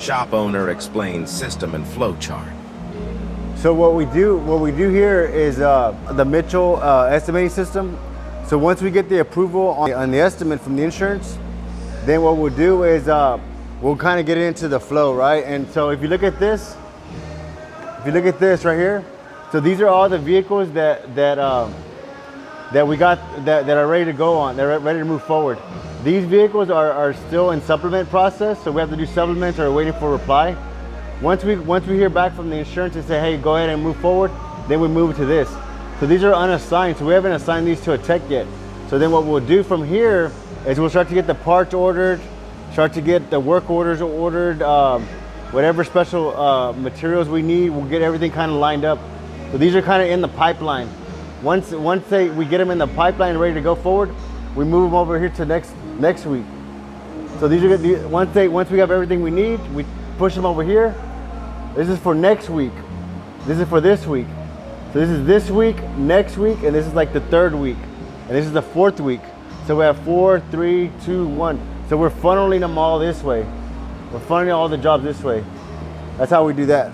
Shop owner explains system and flow chart. So what we do here is the Mitchell estimating system. So once we get the approval on the estimate from the insurance, then what we'll do is we'll kind of get into the flow, right? And so if you look at this right here, so these are all the vehicles that we got that are ready to go on. They're ready to move forward. These vehicles are still in supplement process, so we have to do supplements or waiting for a reply. Once we hear back from the insurance and say, hey, go ahead and move forward, then we move to this. So these are unassigned, so we haven't assigned these to a tech yet. So then what we'll do from here is we'll start to get the parts ordered, start to get the work orders ordered, whatever special materials we need, we'll get everything kind of lined up. So these are kind of in the pipeline. Once we get them in the pipeline and ready to go forward, we move them over here to next week. So these are good. Once we have everything we need, we push them over here. This is for next week. This is for this week. So this is this week, next week, and this is like the third week. And this is the fourth week. So we have 4, 3, 2, 1. So we're funneling them all this way. We're funneling all the jobs this way. That's how we do that.